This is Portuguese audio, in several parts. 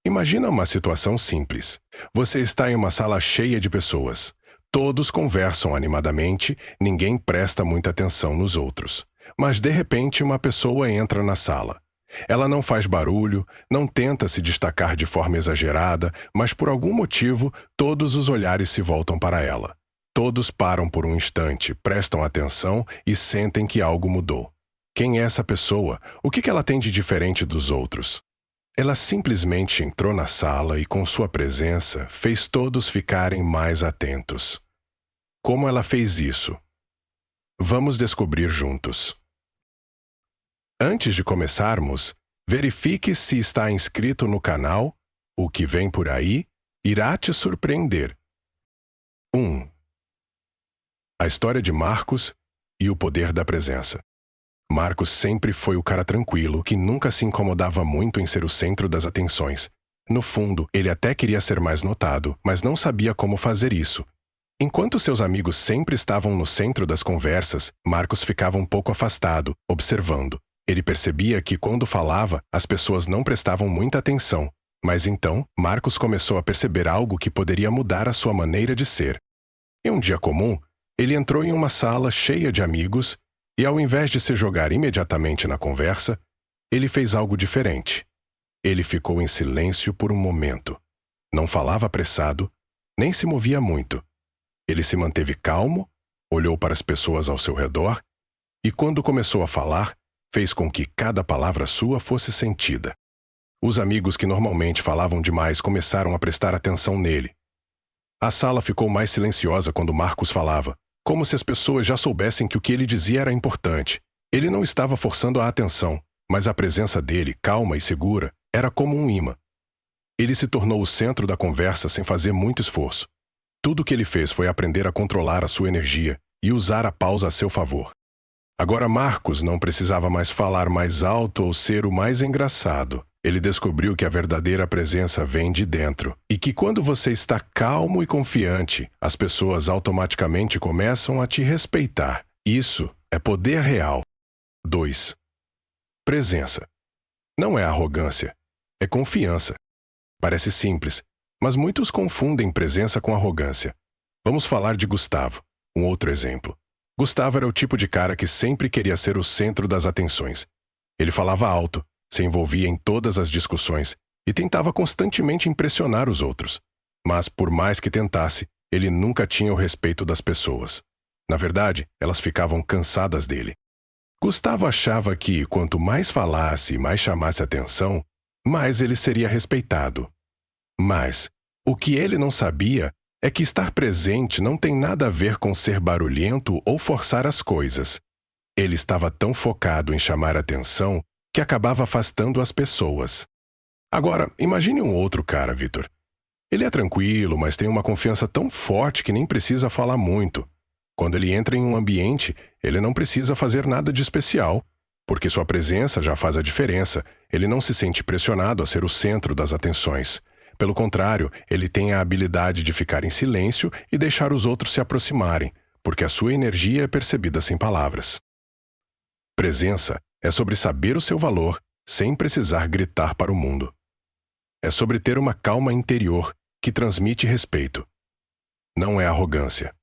Imagina uma situação simples. Você está em uma sala cheia de pessoas. Todos conversam animadamente, ninguém presta muita atenção nos outros. Mas, de repente, uma pessoa entra na sala. Ela não faz barulho, não tenta se destacar de forma exagerada, mas por algum motivo, todos os olhares se voltam para ela. Todos param por um instante, prestam atenção e sentem que algo mudou. Quem é essa pessoa? O que ela tem de diferente dos outros? Ela simplesmente entrou na sala e, com sua presença, fez todos ficarem mais atentos. Como ela fez isso? Vamos descobrir juntos. Antes de começarmos, verifique se está inscrito no canal. O que vem por aí irá te surpreender. 1. A história de Marcos e o poder da presença. Marcos sempre foi o cara tranquilo, que nunca se incomodava muito em ser o centro das atenções. No fundo, ele até queria ser mais notado, mas não sabia como fazer isso. Enquanto seus amigos sempre estavam no centro das conversas, Marcos ficava um pouco afastado, observando. Ele percebia que, quando falava, as pessoas não prestavam muita atenção. Mas então, Marcos começou a perceber algo que poderia mudar a sua maneira de ser. Em um dia comum, ele entrou em uma sala cheia de amigos e, ao invés de se jogar imediatamente na conversa, ele fez algo diferente. Ele ficou em silêncio por um momento. Não falava apressado, nem se movia muito. Ele se manteve calmo, olhou para as pessoas ao seu redor e, quando começou a falar, fez com que cada palavra sua fosse sentida. Os amigos que normalmente falavam demais começaram a prestar atenção nele. A sala ficou mais silenciosa quando Marcos falava, como se as pessoas já soubessem que o que ele dizia era importante. Ele não estava forçando a atenção, mas a presença dele, calma e segura, era como um imã. Ele se tornou o centro da conversa sem fazer muito esforço. Tudo o que ele fez foi aprender a controlar a sua energia e usar a pausa a seu favor. Agora Marcos não precisava mais falar mais alto ou ser o mais engraçado. Ele descobriu que a verdadeira presença vem de dentro e que quando você está calmo e confiante, as pessoas automaticamente começam a te respeitar. Isso é poder real. 2. Presença. Não é arrogância, é confiança. Parece simples, mas muitos confundem presença com arrogância. Vamos falar de Gustavo, um outro exemplo. Gustavo era o tipo de cara que sempre queria ser o centro das atenções. Ele falava alto, se envolvia em todas as discussões e tentava constantemente impressionar os outros. Mas, por mais que tentasse, ele nunca tinha o respeito das pessoas. Na verdade, elas ficavam cansadas dele. Gustavo achava que, quanto mais falasse e mais chamasse atenção, mais ele seria respeitado. Mas, o que ele não sabia é que estar presente não tem nada a ver com ser barulhento ou forçar as coisas. Ele estava tão focado em chamar atenção que acabava afastando as pessoas. Agora, imagine um outro cara, Vitor. Ele é tranquilo, mas tem uma confiança tão forte que nem precisa falar muito. Quando ele entra em um ambiente, ele não precisa fazer nada de especial, porque sua presença já faz a diferença. Ele não se sente pressionado a ser o centro das atenções. Pelo contrário, ele tem a habilidade de ficar em silêncio e deixar os outros se aproximarem, porque a sua energia é percebida sem palavras. Presença é sobre saber o seu valor sem precisar gritar para o mundo. É sobre ter uma calma interior que transmite respeito. Não é arrogância.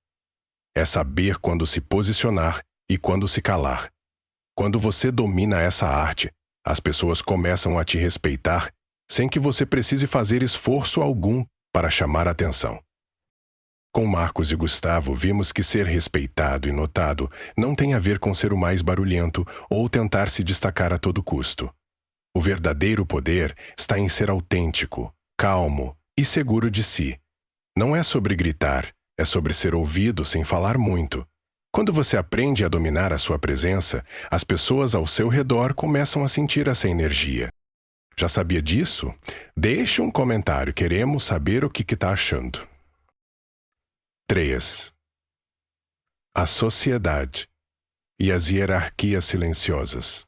É saber quando se posicionar e quando se calar. Quando você domina essa arte, as pessoas começam a te respeitar sem que você precise fazer esforço algum para chamar a atenção. Com Marcos e Gustavo, vimos que ser respeitado e notado não tem a ver com ser o mais barulhento ou tentar se destacar a todo custo. O verdadeiro poder está em ser autêntico, calmo e seguro de si. Não é sobre gritar, é sobre ser ouvido sem falar muito. Quando você aprende a dominar a sua presença, as pessoas ao seu redor começam a sentir essa energia. Já sabia disso? Deixe um comentário, queremos saber o que está achando. 3. A sociedade e as hierarquias silenciosas.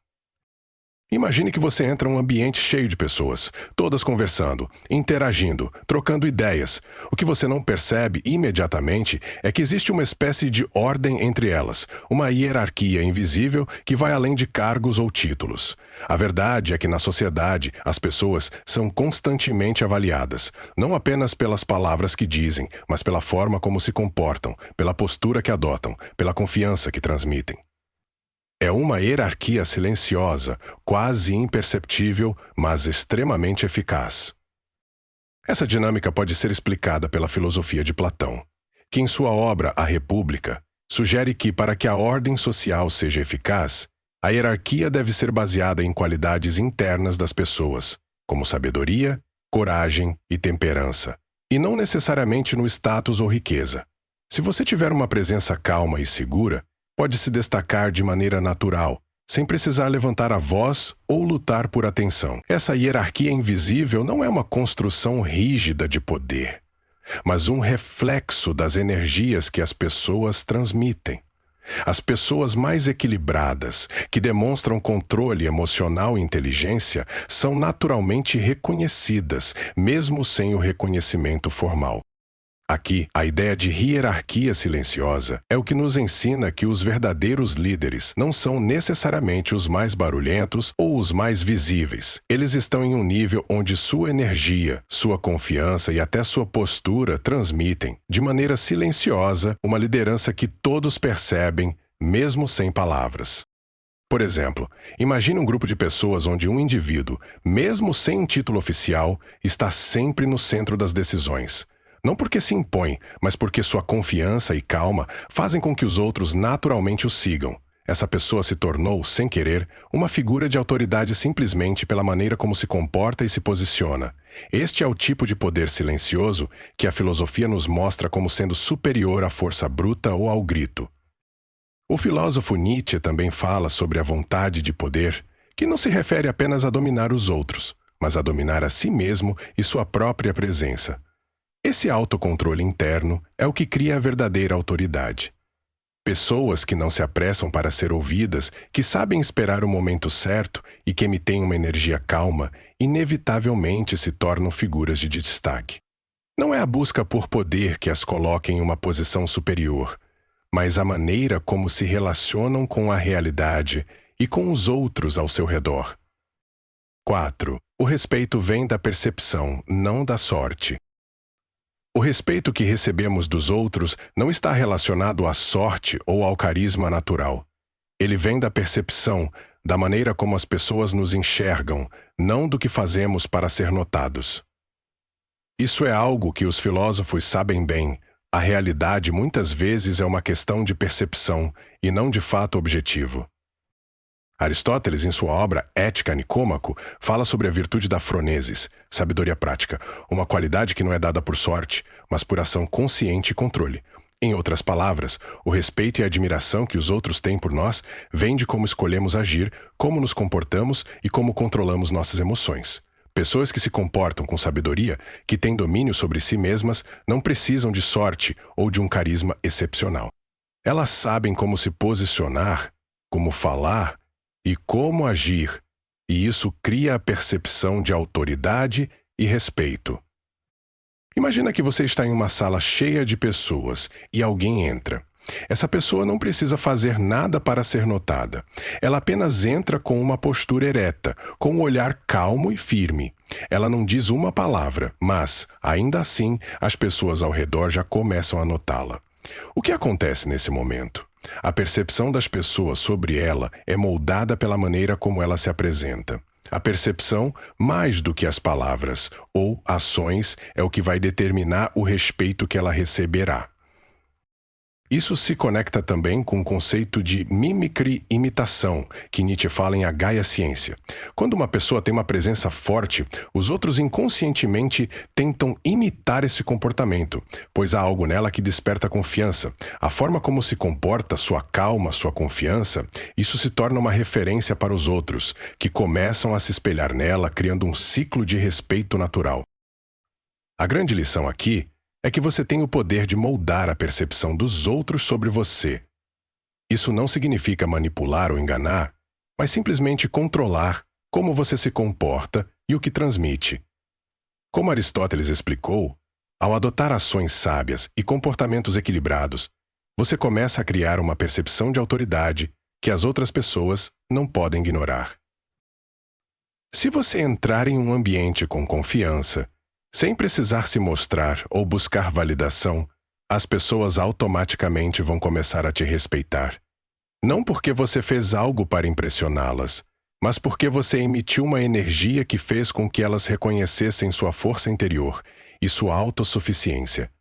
Imagine que você entra em um ambiente cheio de pessoas, todas conversando, interagindo, trocando ideias. O que você não percebe imediatamente é que existe uma espécie de ordem entre elas, uma hierarquia invisível que vai além de cargos ou títulos. A verdade é que na sociedade as pessoas são constantemente avaliadas, não apenas pelas palavras que dizem, mas pela forma como se comportam, pela postura que adotam, pela confiança que transmitem. É uma hierarquia silenciosa, quase imperceptível, mas extremamente eficaz. Essa dinâmica pode ser explicada pela filosofia de Platão, que em sua obra A República, sugere que para que a ordem social seja eficaz, a hierarquia deve ser baseada em qualidades internas das pessoas, como sabedoria, coragem e temperança, e não necessariamente no status ou riqueza. Se você tiver uma presença calma e segura, pode se destacar de maneira natural, sem precisar levantar a voz ou lutar por atenção. Essa hierarquia invisível não é uma construção rígida de poder, mas um reflexo das energias que as pessoas transmitem. As pessoas mais equilibradas, que demonstram controle emocional e inteligência, são naturalmente reconhecidas, mesmo sem o reconhecimento formal. Aqui, a ideia de hierarquia silenciosa é o que nos ensina que os verdadeiros líderes não são necessariamente os mais barulhentos ou os mais visíveis. Eles estão em um nível onde sua energia, sua confiança e até sua postura transmitem, de maneira silenciosa, uma liderança que todos percebem, mesmo sem palavras. Por exemplo, imagine um grupo de pessoas onde um indivíduo, mesmo sem um título oficial, está sempre no centro das decisões. Não porque se impõe, mas porque sua confiança e calma fazem com que os outros naturalmente o sigam. Essa pessoa se tornou, sem querer, uma figura de autoridade simplesmente pela maneira como se comporta e se posiciona. Este é o tipo de poder silencioso que a filosofia nos mostra como sendo superior à força bruta ou ao grito. O filósofo Nietzsche também fala sobre a vontade de poder, que não se refere apenas a dominar os outros, mas a dominar a si mesmo e sua própria presença. Esse autocontrole interno é o que cria a verdadeira autoridade. Pessoas que não se apressam para ser ouvidas, que sabem esperar o momento certo e que emitem uma energia calma, inevitavelmente se tornam figuras de destaque. Não é a busca por poder que as coloca em uma posição superior, mas a maneira como se relacionam com a realidade e com os outros ao seu redor. 4. O respeito vem da percepção, não da sorte. O respeito que recebemos dos outros não está relacionado à sorte ou ao carisma natural. Ele vem da percepção, da maneira como as pessoas nos enxergam, não do que fazemos para ser notados. Isso é algo que os filósofos sabem bem. A realidade muitas vezes é uma questão de percepção e não de fato objetivo. Aristóteles, em sua obra Ética Nicômaco, fala sobre a virtude da phronesis, sabedoria prática, uma qualidade que não é dada por sorte, mas por ação consciente e controle. Em outras palavras, o respeito e a admiração que os outros têm por nós vêm de como escolhemos agir, como nos comportamos e como controlamos nossas emoções. Pessoas que se comportam com sabedoria, que têm domínio sobre si mesmas, não precisam de sorte ou de um carisma excepcional. Elas sabem como se posicionar, como falar e como agir, e isso cria a percepção de autoridade e respeito. Imagina que você está em uma sala cheia de pessoas e alguém entra. Essa pessoa não precisa fazer nada para ser notada. Ela apenas entra com uma postura ereta, com um olhar calmo e firme. Ela não diz uma palavra, mas, ainda assim, as pessoas ao redor já começam a notá-la. O que acontece nesse momento? A percepção das pessoas sobre ela é moldada pela maneira como ela se apresenta. A percepção, mais do que as palavras ou ações, é o que vai determinar o respeito que ela receberá. Isso se conecta também com o conceito de mimicry-imitação, que Nietzsche fala em A Gaia Ciência. Quando uma pessoa tem uma presença forte, os outros inconscientemente tentam imitar esse comportamento, pois há algo nela que desperta confiança. A forma como se comporta, sua calma, sua confiança, isso se torna uma referência para os outros, que começam a se espelhar nela, criando um ciclo de respeito natural. A grande lição aqui é que você tem o poder de moldar a percepção dos outros sobre você. Isso não significa manipular ou enganar, mas simplesmente controlar, como você se comporta e o que transmite. Como Aristóteles explicou, ao adotar ações sábias e comportamentos equilibrados, você começa a criar uma percepção de autoridade que as outras pessoas não podem ignorar. Se você entrar em um ambiente com confiança, sem precisar se mostrar ou buscar validação, as pessoas automaticamente vão começar a te respeitar. Não porque você fez algo para impressioná-las, mas porque você emitiu uma energia que fez com que elas reconhecessem sua força interior e sua autossuficiência.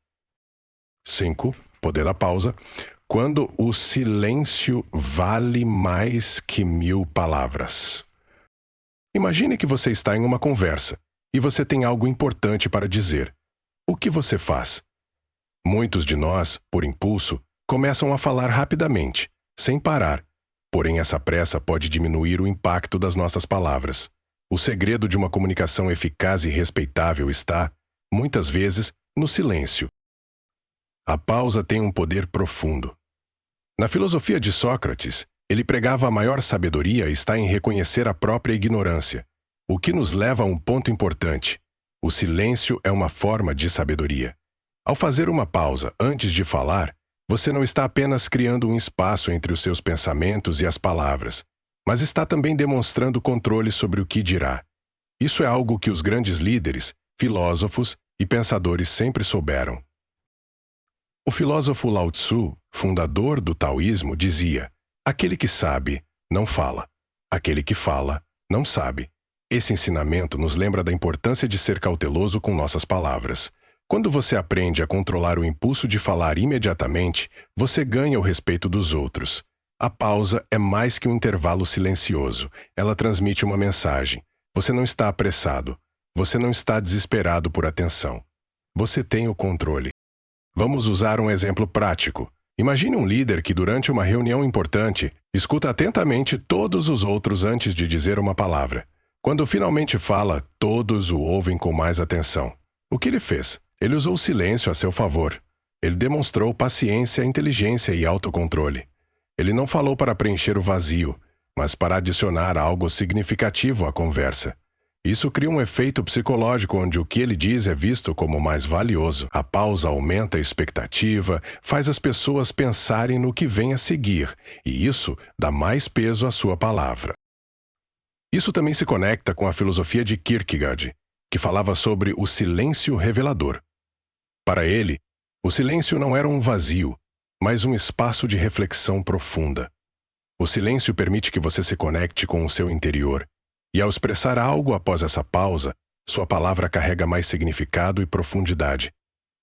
5. Poder da pausa. Quando o silêncio vale mais que 1000 palavras. Imagine que você está em uma conversa e você tem algo importante para dizer. O que você faz? Muitos de nós, por impulso, começam a falar rapidamente, sem parar. Porém, essa pressa pode diminuir o impacto das nossas palavras. O segredo de uma comunicação eficaz e respeitável está, muitas vezes, no silêncio. A pausa tem um poder profundo. Na filosofia de Sócrates, ele pregava a maior sabedoria está em reconhecer a própria ignorância, o que nos leva a um ponto importante. O silêncio é uma forma de sabedoria. Ao fazer uma pausa antes de falar, você não está apenas criando um espaço entre os seus pensamentos e as palavras, mas está também demonstrando controle sobre o que dirá. Isso é algo que os grandes líderes, filósofos e pensadores sempre souberam. O filósofo Lao Tzu, fundador do taoísmo, dizia: aquele que sabe, não fala. Aquele que fala, não sabe. Esse ensinamento nos lembra da importância de ser cauteloso com nossas palavras. Quando você aprende a controlar o impulso de falar imediatamente, você ganha o respeito dos outros. A pausa é mais que um intervalo silencioso. Ela transmite uma mensagem. Você não está apressado. Você não está desesperado por atenção. Você tem o controle. Vamos usar um exemplo prático. Imagine um líder que, durante uma reunião importante, escuta atentamente todos os outros antes de dizer uma palavra. Quando finalmente fala, todos o ouvem com mais atenção. O que ele fez? Ele usou o silêncio a seu favor. Ele demonstrou paciência, inteligência e autocontrole. Ele não falou para preencher o vazio, mas para adicionar algo significativo à conversa. Isso cria um efeito psicológico onde o que ele diz é visto como mais valioso. A pausa aumenta a expectativa, faz as pessoas pensarem no que vem a seguir, e isso dá mais peso à sua palavra. Isso também se conecta com a filosofia de Kierkegaard, que falava sobre o silêncio revelador. Para ele, o silêncio não era um vazio, mas um espaço de reflexão profunda. O silêncio permite que você se conecte com o seu interior, e ao expressar algo após essa pausa, sua palavra carrega mais significado e profundidade.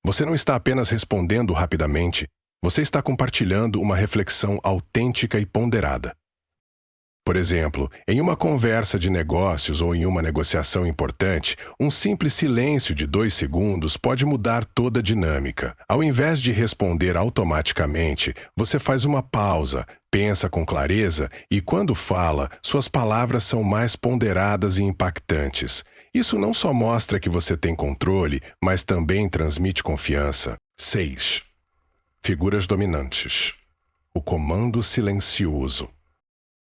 Você não está apenas respondendo rapidamente, você está compartilhando uma reflexão autêntica e ponderada. Por exemplo, em uma conversa de negócios ou em uma negociação importante, um simples silêncio de 2 segundos pode mudar toda a dinâmica. Ao invés de responder automaticamente, você faz uma pausa, pensa com clareza e, quando fala, suas palavras são mais ponderadas e impactantes. Isso não só mostra que você tem controle, mas também transmite confiança. 6. Figuras dominantes. O comando silencioso.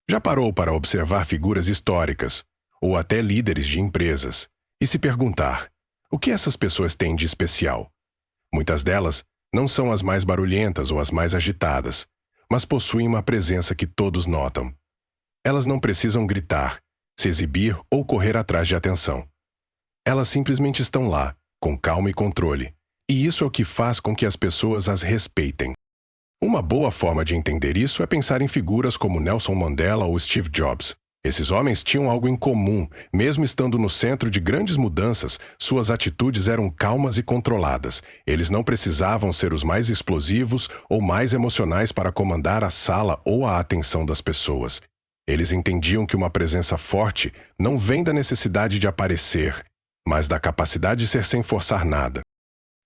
Já parou para observar figuras históricas, ou até líderes de empresas, e se perguntar: o que essas pessoas têm de especial? Muitas delas não são as mais barulhentas ou as mais agitadas, mas possuem uma presença que todos notam. Elas não precisam gritar, se exibir ou correr atrás de atenção. Elas simplesmente estão lá, com calma e controle, e isso é o que faz com que as pessoas as respeitem. Uma boa forma de entender isso é pensar em figuras como Nelson Mandela ou Steve Jobs. Esses homens tinham algo em comum. Mesmo estando no centro de grandes mudanças, suas atitudes eram calmas e controladas. Eles não precisavam ser os mais explosivos ou mais emocionais para comandar a sala ou a atenção das pessoas. Eles entendiam que uma presença forte não vem da necessidade de aparecer, mas da capacidade de ser sem forçar nada.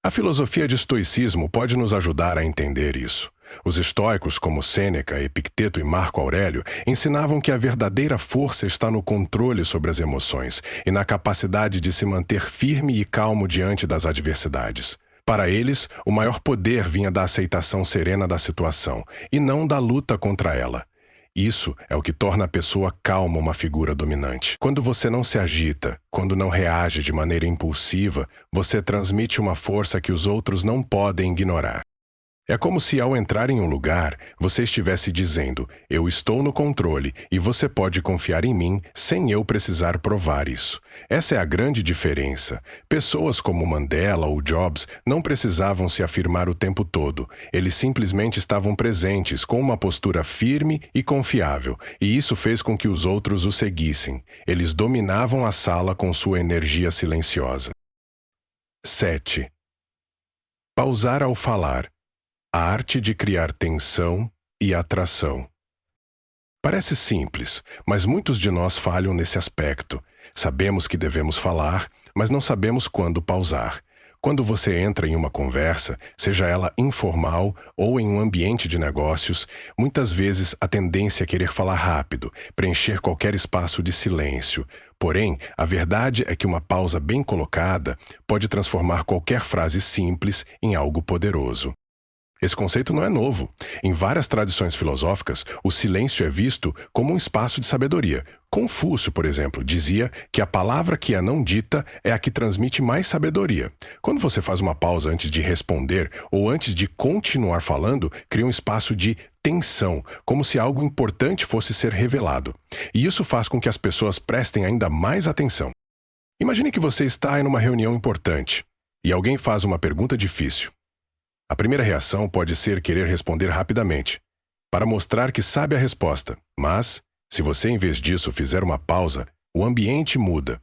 A filosofia de estoicismo pode nos ajudar a entender isso. Os estoicos, como Sêneca, Epicteto e Marco Aurélio, ensinavam que a verdadeira força está no controle sobre as emoções e na capacidade de se manter firme e calmo diante das adversidades. Para eles, o maior poder vinha da aceitação serena da situação e não da luta contra ela. Isso é o que torna a pessoa calma uma figura dominante. Quando você não se agita, quando não reage de maneira impulsiva, você transmite uma força que os outros não podem ignorar. É como se, ao entrar em um lugar, você estivesse dizendo: eu estou no controle e você pode confiar em mim sem eu precisar provar isso. Essa é a grande diferença. Pessoas como Mandela ou Jobs não precisavam se afirmar o tempo todo. Eles simplesmente estavam presentes com uma postura firme e confiável, e isso fez com que os outros o seguissem. Eles dominavam a sala com sua energia silenciosa. 7. Pausar ao falar. A arte de criar tensão e atração. Parece simples, mas muitos de nós falham nesse aspecto. Sabemos que devemos falar, mas não sabemos quando pausar. Quando você entra em uma conversa, seja ela informal ou em um ambiente de negócios, muitas vezes a tendência é querer falar rápido, preencher qualquer espaço de silêncio. Porém, a verdade é que uma pausa bem colocada pode transformar qualquer frase simples em algo poderoso. Esse conceito não é novo. Em várias tradições filosóficas, o silêncio é visto como um espaço de sabedoria. Confúcio, por exemplo, dizia que a palavra que é não dita é a que transmite mais sabedoria. Quando você faz uma pausa antes de responder ou antes de continuar falando, cria um espaço de tensão, como se algo importante fosse ser revelado. E isso faz com que as pessoas prestem ainda mais atenção. Imagine que você está em uma reunião importante e alguém faz uma pergunta difícil. A primeira reação pode ser querer responder rapidamente, para mostrar que sabe a resposta. Mas, se você em vez disso fizer uma pausa, o ambiente muda.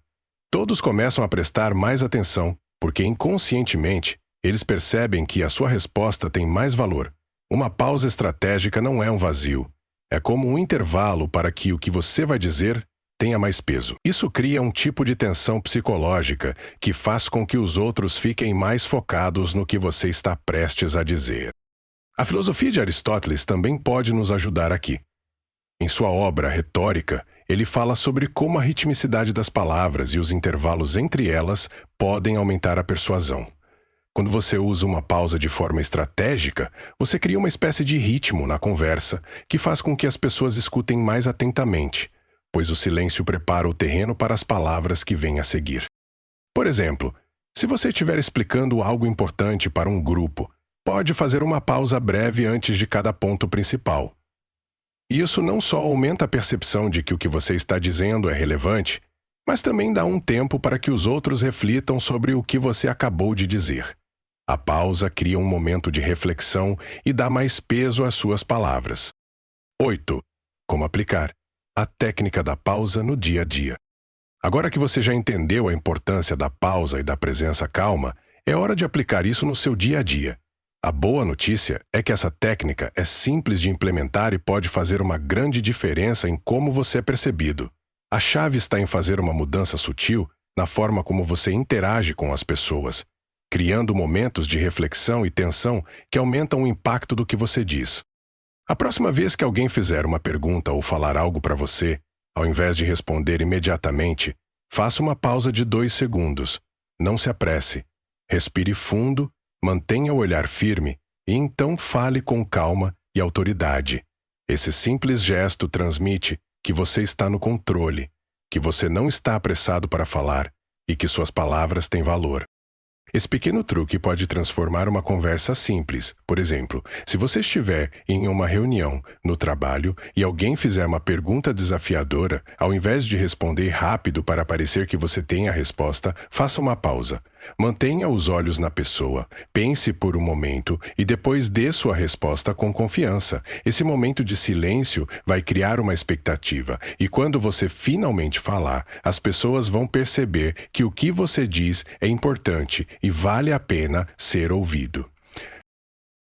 Todos começam a prestar mais atenção, porque inconscientemente eles percebem que a sua resposta tem mais valor. Uma pausa estratégica não é um vazio. É como um intervalo para que o que você vai dizer tenha mais peso. Isso cria um tipo de tensão psicológica que faz com que os outros fiquem mais focados no que você está prestes a dizer. A filosofia de Aristóteles também pode nos ajudar aqui. Em sua obra Retórica, ele fala sobre como a ritmicidade das palavras e os intervalos entre elas podem aumentar a persuasão. Quando você usa uma pausa de forma estratégica, você cria uma espécie de ritmo na conversa que faz com que as pessoas escutem mais atentamente, pois o silêncio prepara o terreno para as palavras que vêm a seguir. Por exemplo, se você estiver explicando algo importante para um grupo, pode fazer uma pausa breve antes de cada ponto principal. Isso não só aumenta a percepção de que o que você está dizendo é relevante, mas também dá um tempo para que os outros reflitam sobre o que você acabou de dizer. A pausa cria um momento de reflexão e dá mais peso às suas palavras. 8. Como aplicar a técnica da pausa no dia a dia. Agora que você já entendeu a importância da pausa e da presença calma, é hora de aplicar isso no seu dia a dia. A boa notícia é que essa técnica é simples de implementar e pode fazer uma grande diferença em como você é percebido. A chave está em fazer uma mudança sutil na forma como você interage com as pessoas, criando momentos de reflexão e tensão que aumentam o impacto do que você diz. A próxima vez que alguém fizer uma pergunta ou falar algo para você, ao invés de responder imediatamente, faça uma pausa de 2 segundos. Não se apresse. Respire fundo, mantenha o olhar firme e então fale com calma e autoridade. Esse simples gesto transmite que você está no controle, que você não está apressado para falar e que suas palavras têm valor. Esse pequeno truque pode transformar uma conversa simples. Por exemplo, se você estiver em uma reunião no trabalho e alguém fizer uma pergunta desafiadora, ao invés de responder rápido para parecer que você tem a resposta, faça uma pausa. Mantenha os olhos na pessoa, pense por um momento e depois dê sua resposta com confiança. Esse momento de silêncio vai criar uma expectativa e quando você finalmente falar, as pessoas vão perceber que o que você diz é importante e vale a pena ser ouvido.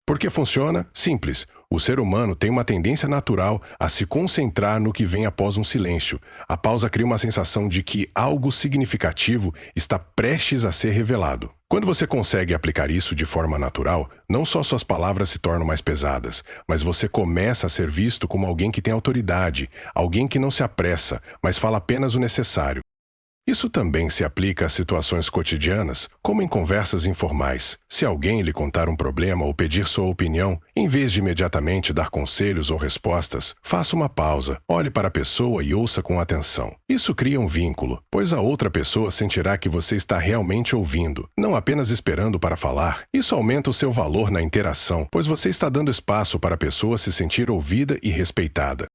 Por que funciona? Simples. O ser humano tem uma tendência natural a se concentrar no que vem após um silêncio. A pausa cria uma sensação de que algo significativo está prestes a ser revelado. Quando você consegue aplicar isso de forma natural, não só suas palavras se tornam mais pesadas, mas você começa a ser visto como alguém que tem autoridade, alguém que não se apressa, mas fala apenas o necessário. Isso também se aplica a situações cotidianas, como em conversas informais. Se alguém lhe contar um problema ou pedir sua opinião, em vez de imediatamente dar conselhos ou respostas, faça uma pausa, olhe para a pessoa e ouça com atenção. Isso cria um vínculo, pois a outra pessoa sentirá que você está realmente ouvindo, não apenas esperando para falar. Isso aumenta o seu valor na interação, pois você está dando espaço para a pessoa se sentir ouvida e respeitada.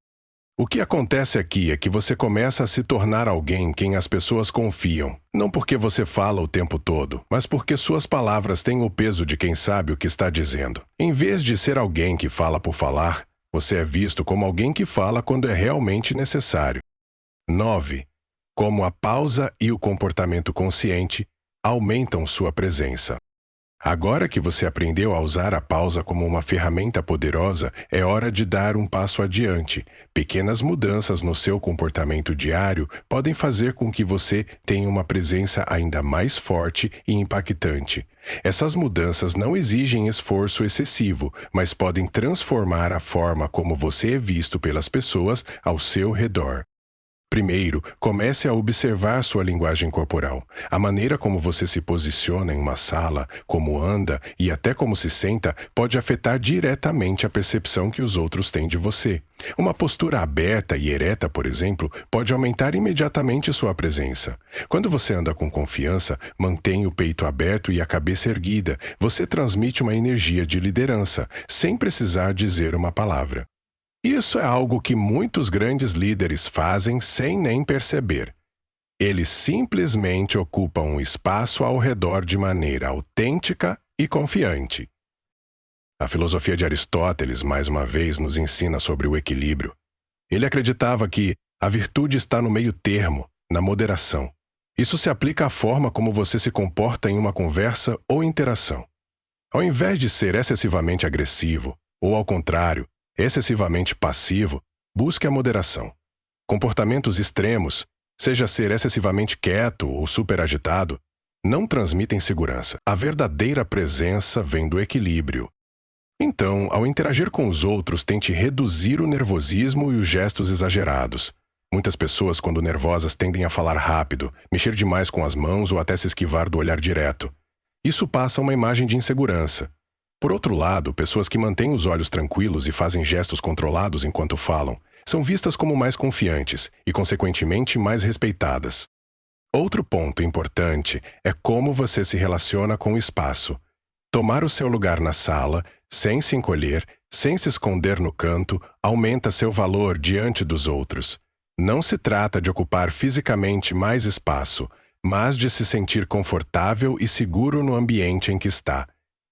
O que acontece aqui é que você começa a se tornar alguém em quem as pessoas confiam, não porque você fala o tempo todo, mas porque suas palavras têm o peso de quem sabe o que está dizendo. Em vez de ser alguém que fala por falar, você é visto como alguém que fala quando é realmente necessário. 9. Como a pausa e o comportamento consciente aumentam sua presença. Agora que você aprendeu a usar a pausa como uma ferramenta poderosa, é hora de dar um passo adiante. Pequenas mudanças no seu comportamento diário podem fazer com que você tenha uma presença ainda mais forte e impactante. Essas mudanças não exigem esforço excessivo, mas podem transformar a forma como você é visto pelas pessoas ao seu redor. Primeiro, comece a observar sua linguagem corporal. A maneira como você se posiciona em uma sala, como anda e até como se senta pode afetar diretamente a percepção que os outros têm de você. Uma postura aberta e ereta, por exemplo, pode aumentar imediatamente sua presença. Quando você anda com confiança, mantém o peito aberto e a cabeça erguida. Você transmite uma energia de liderança, sem precisar dizer uma palavra. Isso é algo que muitos grandes líderes fazem sem nem perceber. Eles simplesmente ocupam um espaço ao redor de maneira autêntica e confiante. A filosofia de Aristóteles, mais uma vez, nos ensina sobre o equilíbrio. Ele acreditava que a virtude está no meio termo, na moderação. Isso se aplica à forma como você se comporta em uma conversa ou interação. Ao invés de ser excessivamente agressivo, ou ao contrário, excessivamente passivo, busque a moderação. Comportamentos extremos, seja ser excessivamente quieto ou superagitado, não transmitem segurança. A verdadeira presença vem do equilíbrio. Então, ao interagir com os outros, tente reduzir o nervosismo e os gestos exagerados. Muitas pessoas, quando nervosas, tendem a falar rápido, mexer demais com as mãos ou até se esquivar do olhar direto. Isso passa uma imagem de insegurança. Por outro lado, pessoas que mantêm os olhos tranquilos e fazem gestos controlados enquanto falam, são vistas como mais confiantes e, consequentemente, mais respeitadas. Outro ponto importante é como você se relaciona com o espaço. Tomar o seu lugar na sala, sem se encolher, sem se esconder no canto, aumenta seu valor diante dos outros. Não se trata de ocupar fisicamente mais espaço, mas de se sentir confortável e seguro no ambiente em que está.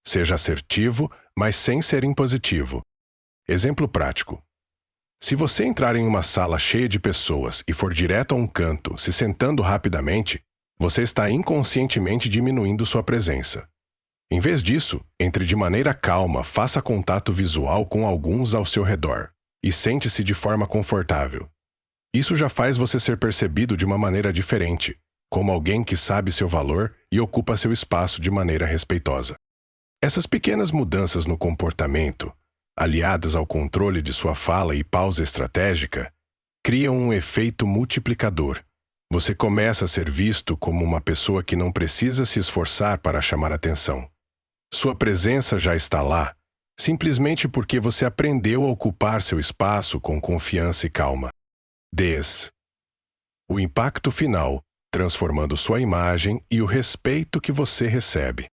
Seja assertivo, mas sem ser impositivo. Exemplo prático. Se você entrar em uma sala cheia de pessoas e for direto a um canto, se sentando rapidamente, você está inconscientemente diminuindo sua presença. Em vez disso, entre de maneira calma, faça contato visual com alguns ao seu redor e sente-se de forma confortável. Isso já faz você ser percebido de uma maneira diferente, como alguém que sabe seu valor e ocupa seu espaço de maneira respeitosa. Essas pequenas mudanças no comportamento, aliadas ao controle de sua fala e pausa estratégica, criam um efeito multiplicador. Você começa a ser visto como uma pessoa que não precisa se esforçar para chamar atenção. Sua presença já está lá, simplesmente porque você aprendeu a ocupar seu espaço com confiança e calma. 10. O impacto final, transformando sua imagem e o respeito que você recebe.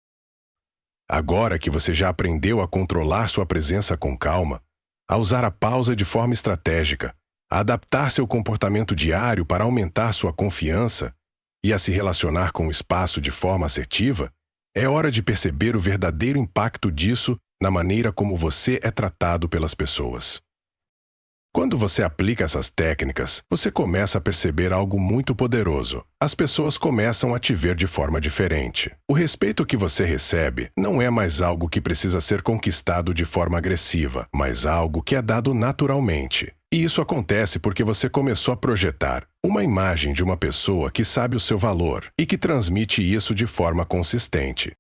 Agora que você já aprendeu a controlar sua presença com calma, a usar a pausa de forma estratégica, a adaptar seu comportamento diário para aumentar sua confiança e a se relacionar com o espaço de forma assertiva, é hora de perceber o verdadeiro impacto disso na maneira como você é tratado pelas pessoas. Quando você aplica essas técnicas, você começa a perceber algo muito poderoso. As pessoas começam a te ver de forma diferente. O respeito que você recebe não é mais algo que precisa ser conquistado de forma agressiva, mas algo que é dado naturalmente. E isso acontece porque você começou a projetar uma imagem de uma pessoa que sabe o seu valor e que transmite isso de forma consistente.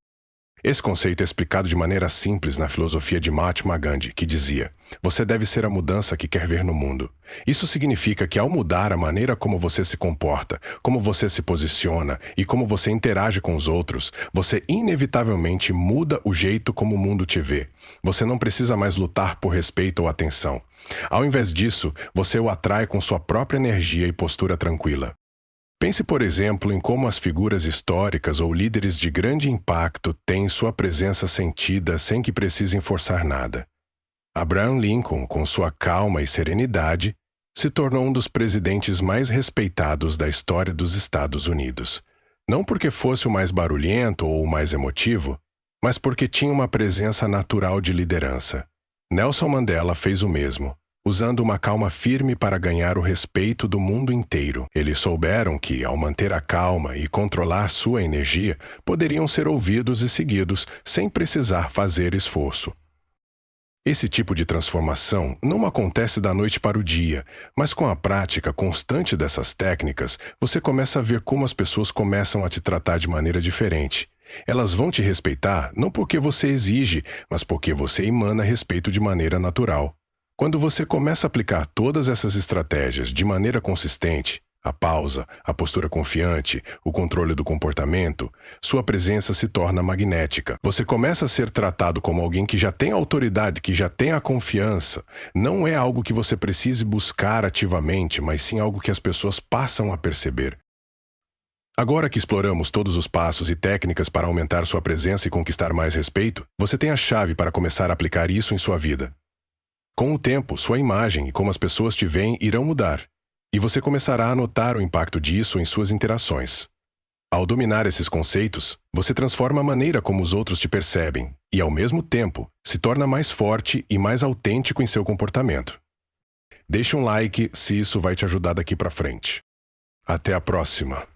Esse conceito é explicado de maneira simples na filosofia de Mahatma Gandhi, que dizia: você deve ser a mudança que quer ver no mundo. Isso significa que ao mudar a maneira como você se comporta, como você se posiciona e como você interage com os outros, você inevitavelmente muda o jeito como o mundo te vê. Você não precisa mais lutar por respeito ou atenção. Ao invés disso, você o atrai com sua própria energia e postura tranquila. Pense, por exemplo, em como as figuras históricas ou líderes de grande impacto têm sua presença sentida sem que precisem forçar nada. Abraham Lincoln, com sua calma e serenidade, se tornou um dos presidentes mais respeitados da história dos Estados Unidos. Não porque fosse o mais barulhento ou o mais emotivo, mas porque tinha uma presença natural de liderança. Nelson Mandela fez o mesmo, usando uma calma firme para ganhar o respeito do mundo inteiro. Eles souberam que, ao manter a calma e controlar sua energia, poderiam ser ouvidos e seguidos sem precisar fazer esforço. Esse tipo de transformação não acontece da noite para o dia, mas com a prática constante dessas técnicas, você começa a ver como as pessoas começam a te tratar de maneira diferente. Elas vão te respeitar não porque você exige, mas porque você emana respeito de maneira natural. Quando você começa a aplicar todas essas estratégias de maneira consistente, a pausa, a postura confiante, o controle do comportamento, sua presença se torna magnética. Você começa a ser tratado como alguém que já tem autoridade, que já tem a confiança. Não é algo que você precise buscar ativamente, mas sim algo que as pessoas passam a perceber. Agora que exploramos todos os passos e técnicas para aumentar sua presença e conquistar mais respeito, você tem a chave para começar a aplicar isso em sua vida. Com o tempo, sua imagem e como as pessoas te veem irão mudar, e você começará a notar o impacto disso em suas interações. Ao dominar esses conceitos, você transforma a maneira como os outros te percebem e, ao mesmo tempo, se torna mais forte e mais autêntico em seu comportamento. Deixe um like se isso vai te ajudar daqui para frente. Até a próxima!